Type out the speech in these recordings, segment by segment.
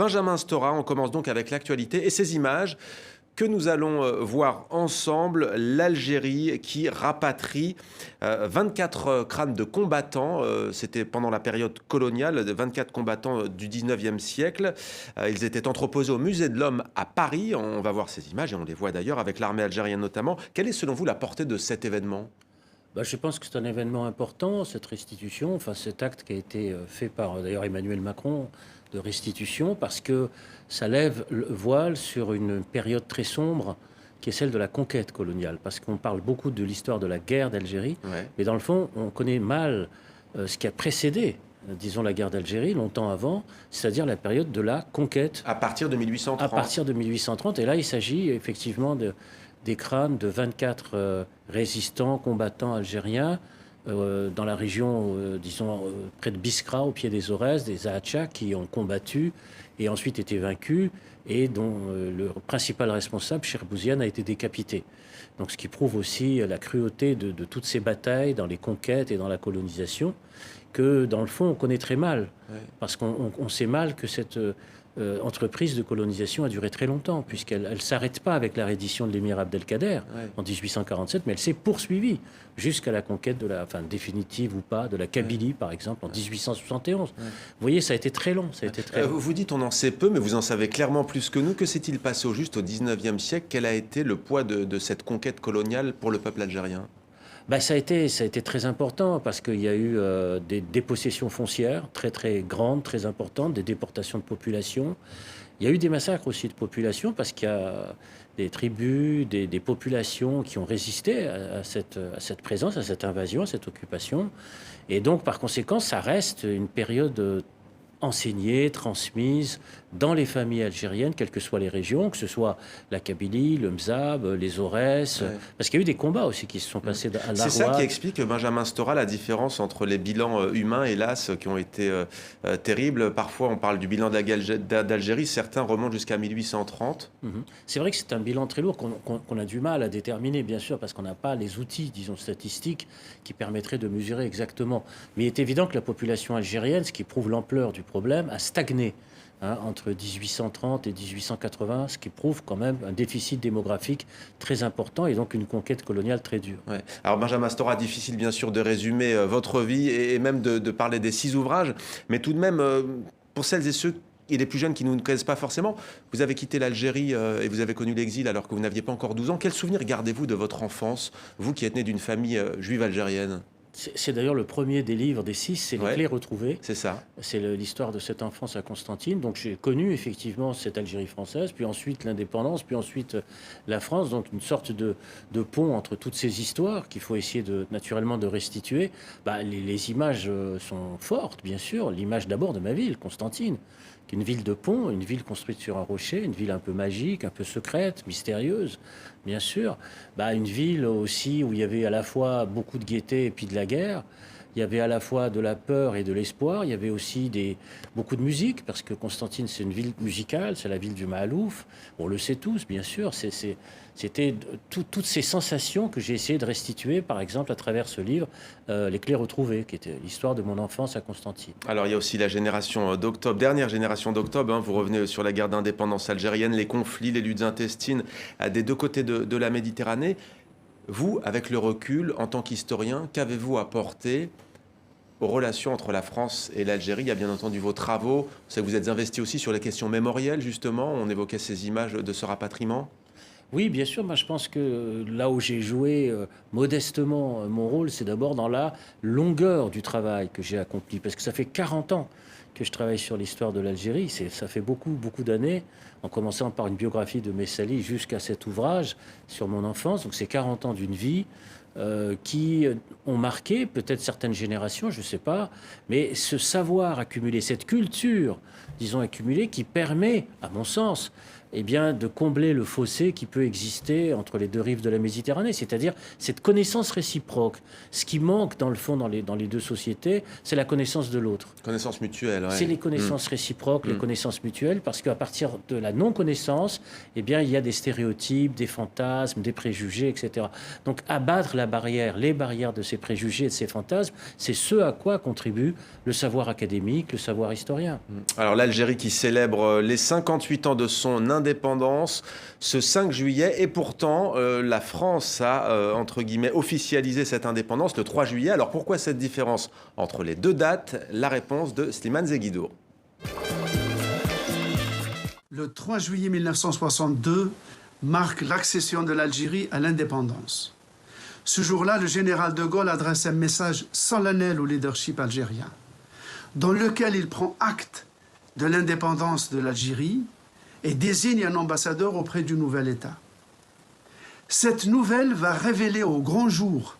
Benjamin Stora, on commence donc avec l'actualité et ces images que nous allons voir ensemble. L'Algérie qui rapatrie 24 crânes de combattants. C'était pendant la période coloniale, 24 combattants du 19e siècle. Ils étaient entreposés au Musée de l'Homme à Paris. On va voir ces images et on les voit d'ailleurs avec l'armée algérienne notamment. Quelle est selon vous la portée de cet événement ? Je pense que c'est un événement important, cette restitution, cet acte qui a été fait par d'ailleurs Emmanuel Macron de restitution, parce que ça lève le voile sur une période très sombre qui est celle de la conquête coloniale, parce qu'on parle beaucoup de l'histoire de la guerre d'Algérie, mais dans le fond, on connaît mal ce qui a précédé, disons, la guerre d'Algérie, longtemps avant, c'est-à-dire la période de la conquête. À partir de 1830. À partir de 1830, et là, il s'agit effectivement des crânes de 24 résistants, combattants algériens dans la région, disons, près de Biskra, au pied des Aurès, des Ahachas, qui ont combattu et ensuite été vaincus et dont le principal responsable, Cheikh Bouziane, a été décapité. Donc, ce qui prouve aussi la cruauté de toutes ces batailles dans les conquêtes et dans la colonisation, que dans le fond, on connaît très mal. Parce qu'on sait mal que cette entreprise de colonisation a duré très longtemps, puisqu'elle ne s'arrête pas avec la reddition de l'émir Abdelkader en 1847, mais elle s'est poursuivie jusqu'à la conquête de la définitive ou pas de la Kabylie, par exemple, en 1871. Vous voyez, ça a été très long. Vous dites on en sait peu, mais vous en savez clairement plus que nous. Que s'est-il passé au juste au 19e siècle ? Quel a été le poids de cette conquête coloniale pour le peuple algérien ? Ça a été très important parce qu'il y a eu des dépossessions foncières très très grandes, très importantes, des déportations de population. Il y a eu des massacres aussi de population parce qu'il y a des tribus, des populations qui ont résisté à cette présence, à cette invasion, à cette occupation. Et donc par conséquent, ça reste une période enseignée, transmise dans les familles algériennes, quelles que soient les régions, que ce soit la Kabylie, le Mzab, les Aurès, parce qu'il y a eu des combats aussi qui se sont passés à Larouat. C'est ça qui explique, Benjamin Stora, la différence entre les bilans humains, hélas, qui ont été terribles. Parfois, on parle du bilan d'Algérie, certains remontent jusqu'à 1830. C'est vrai que c'est un bilan très lourd qu'on a du mal à déterminer, bien sûr, parce qu'on n'a pas les outils, disons, statistiques qui permettraient de mesurer exactement. Mais il est évident que la population algérienne, ce qui prouve l'ampleur du problème, a stagné entre 1830 et 1880, ce qui prouve quand même un déficit démographique très important et donc une conquête coloniale très dure. Alors Benjamin Stora, difficile bien sûr de résumer votre vie et même de parler des 6 ouvrages, mais tout de même, pour celles et ceux et les plus jeunes qui ne nous connaissent pas forcément, vous avez quitté l'Algérie et vous avez connu l'exil alors que vous n'aviez pas encore 12 ans. Quel souvenir gardez-vous de votre enfance, vous qui êtes né d'une famille juive algérienne ? C'est d'ailleurs le premier des livres des 6, c'est Les Clés retrouvées. C'est ça. C'est l'histoire de cette enfance à Constantine. Donc j'ai connu effectivement cette Algérie française, puis ensuite l'indépendance, puis ensuite la France. Donc une sorte de pont entre toutes ces histoires qu'il faut essayer naturellement de restituer. Les images sont fortes, bien sûr. L'image d'abord de ma ville, Constantine, qui est une ville de pont, une ville construite sur un rocher, une ville un peu magique, un peu secrète, mystérieuse, bien sûr. Une ville aussi où il y avait à la fois beaucoup de gaieté et puis de la guerre. Il y avait à la fois de la peur et de l'espoir. Il y avait aussi beaucoup de musique, parce que Constantine, c'est une ville musicale, c'est la ville du Mahalouf. On le sait tous, bien sûr. C'était toutes ces sensations que j'ai essayé de restituer, par exemple, à travers ce livre, Les Clés retrouvées, qui était l'histoire de mon enfance à Constantine. Alors, il y a aussi la génération d'octobre, dernière génération d'octobre. Vous revenez sur la guerre d'indépendance algérienne, les conflits, les luttes intestines des deux côtés de la Méditerranée. Vous, avec le recul, en tant qu'historien, qu'avez-vous apporté aux relations entre la France et l'Algérie ? Il y a bien entendu vos travaux. Vous êtes investi aussi sur les questions mémorielles, justement. On évoquait ces images de ce rapatriement. Oui, bien sûr. Moi, je pense que là où j'ai joué modestement mon rôle, c'est d'abord dans la longueur du travail que j'ai accompli. Parce que ça fait 40 ans que je travaille sur l'histoire de l'Algérie. Ça fait beaucoup d'années, en commençant par une biographie de Messali jusqu'à cet ouvrage sur mon enfance. Donc c'est 40 ans d'une vie qui ont marqué peut-être certaines générations, je ne sais pas, mais ce savoir accumulé, cette culture, disons, accumulée, qui permet, à mon sens, de combler le fossé qui peut exister entre les deux rives de la Méditerranée, c'est-à-dire cette connaissance réciproque. Ce qui manque, dans le fond, dans les deux sociétés, c'est la connaissance de l'autre. Connaissance mutuelle, C'est les connaissances réciproques, les connaissances mutuelles, parce qu'à partir de la non-connaissance, il y a des stéréotypes, des fantasmes, des préjugés, etc. Donc, abattre la barrière, les barrières de ces préjugés et de ces fantasmes, c'est ce à quoi contribue le savoir académique, le savoir historien. Alors l'Algérie qui célèbre les 58 ans de son indépendance ce 5 juillet, et pourtant la France a, entre guillemets, officialisé cette indépendance le 3 juillet. Alors pourquoi cette différence entre les deux dates? La réponse de Slimane Zeguidour. Le 3 juillet 1962 marque l'accession de l'Algérie à l'indépendance. Ce jour-là, le général de Gaulle adresse un message solennel au leadership algérien, dans lequel il prend acte de l'indépendance de l'Algérie et désigne un ambassadeur auprès du nouvel État. Cette nouvelle va révéler au grand jour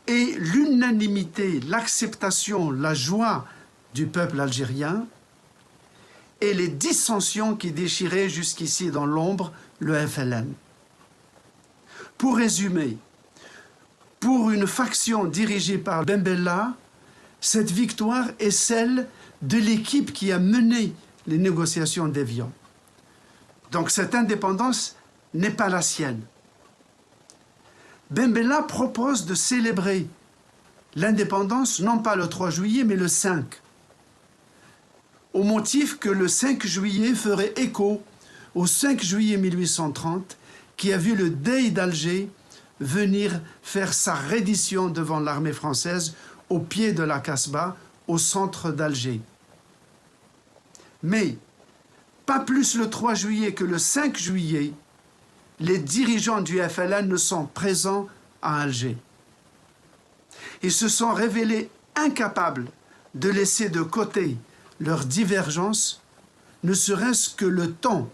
et l'unanimité, l'acceptation, la joie du peuple algérien et les dissensions qui déchiraient jusqu'ici dans l'ombre le FLN. Pour résumer, pour une faction dirigée par Ben Bella, cette victoire est celle de l'équipe qui a mené les négociations d'Évian. Donc cette indépendance n'est pas la sienne. Ben Bella propose de célébrer l'indépendance non pas le 3 juillet mais le 5, au motif que le 5 juillet ferait écho au 5 juillet 1830 qui a vu le Dey d'Alger venir faire sa reddition devant l'armée française au pied de la Kasbah, au centre d'Alger. Mais, pas plus le 3 juillet que le 5 juillet, les dirigeants du FLN ne sont présents à Alger. Ils se sont révélés incapables de laisser de côté leurs divergences, ne serait-ce que le temps,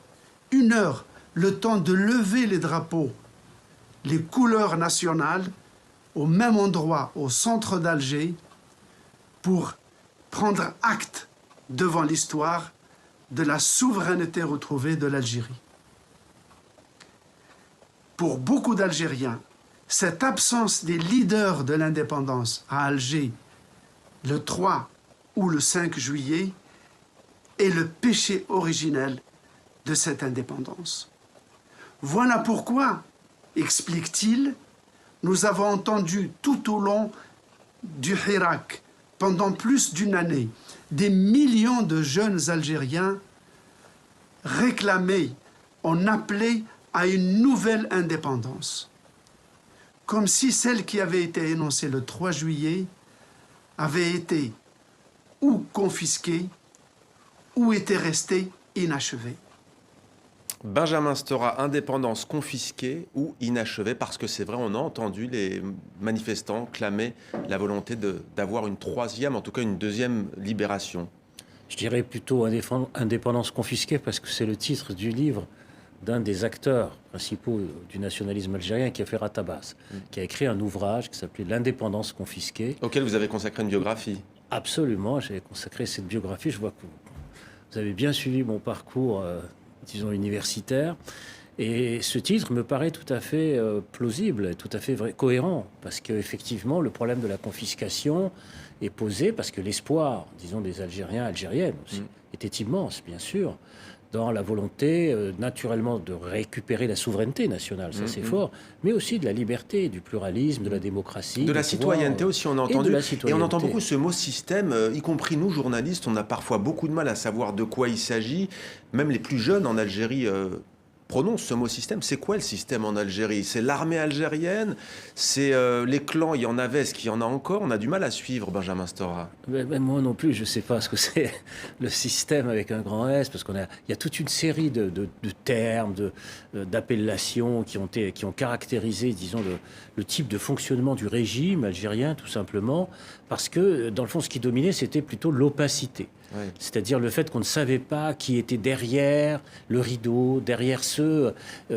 1 heure, le temps de lever les drapeaux, les couleurs nationales, au même endroit, au centre d'Alger, pour prendre acte devant l'histoire de la souveraineté retrouvée de l'Algérie. Pour beaucoup d'Algériens, cette absence des leaders de l'indépendance à Alger, le 3 ou le 5 juillet, est le péché originel de cette indépendance. Voilà pourquoi, explique-t-il, nous avons entendu tout au long du Hirak, pendant plus d'1 année, des millions de jeunes Algériens réclamer, en appeler à une nouvelle indépendance. Comme si celle qui avait été énoncée le 3 juillet avait été ou confisquée ou était restée inachevée. Benjamin Stora, indépendance confisquée ou inachevée, parce que c'est vrai, on a entendu les manifestants clamer la volonté d'avoir une troisième, en tout cas une deuxième libération. Je dirais plutôt indépendance confisquée, parce que c'est le titre du livre d'un des acteurs principaux du nationalisme algérien, qui a fait Ratabas, qui a écrit un ouvrage qui s'appelait L'indépendance confisquée. Auquel vous avez consacré une biographie. Absolument, j'ai consacré cette biographie. Je vois que vous avez bien suivi mon parcours, disons, universitaire. Et ce titre me paraît tout à fait plausible, tout à fait cohérent, parce qu'effectivement, le problème de la confiscation est posé, parce que l'espoir, disons, des Algériens, Algériennes aussi, était immense, bien sûr, dans la volonté, naturellement, de récupérer la souveraineté nationale, ça c'est fort, mais aussi de la liberté, du pluralisme, de la démocratie. De la citoyenneté aussi, on a entendu. Et on entend beaucoup ce mot système, y compris nous, journalistes, on a parfois beaucoup de mal à savoir de quoi il s'agit. Même les plus jeunes en Algérie prononcent ce mot système. C'est quoi le système en Algérie? C'est l'armée algérienne? C'est les clans? Il y en avait, est-ce qu'il y en a encore? On a du mal à suivre, Benjamin Stora. Moi non plus, je ne sais pas ce que c'est le système avec un grand S, parce il y a toute une série de termes, d'appellations qui ont caractérisé, disons, le type de fonctionnement du régime algérien, tout simplement, parce que, dans le fond, ce qui dominait, c'était plutôt l'opacité. Oui. C'est-à-dire le fait qu'on ne savait pas qui était derrière le rideau, derrière ceux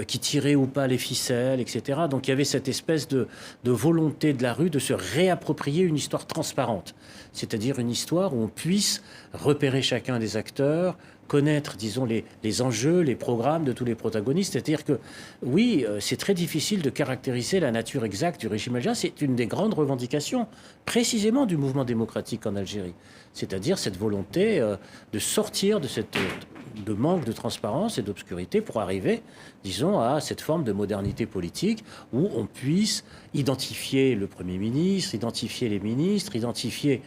qui tiraient ou pas les ficelles, etc. Donc il y avait cette espèce de volonté de la rue de se réapproprier une histoire transparente, c'est-à-dire une histoire où on puisse repérer chacun des acteurs, connaître, disons, les enjeux, les programmes de tous les protagonistes. C'est-à-dire que, oui, c'est très difficile de caractériser la nature exacte du régime algérien. C'est une des grandes revendications, précisément, du mouvement démocratique en Algérie. C'est-à-dire cette volonté de sortir de de manque de transparence et d'obscurité pour arriver, disons, à cette forme de modernité politique où on puisse identifier le Premier ministre, identifier les ministres, identifier,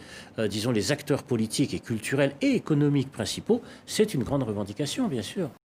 disons, les acteurs politiques et culturels et économiques principaux. C'est une grande revendication, bien sûr.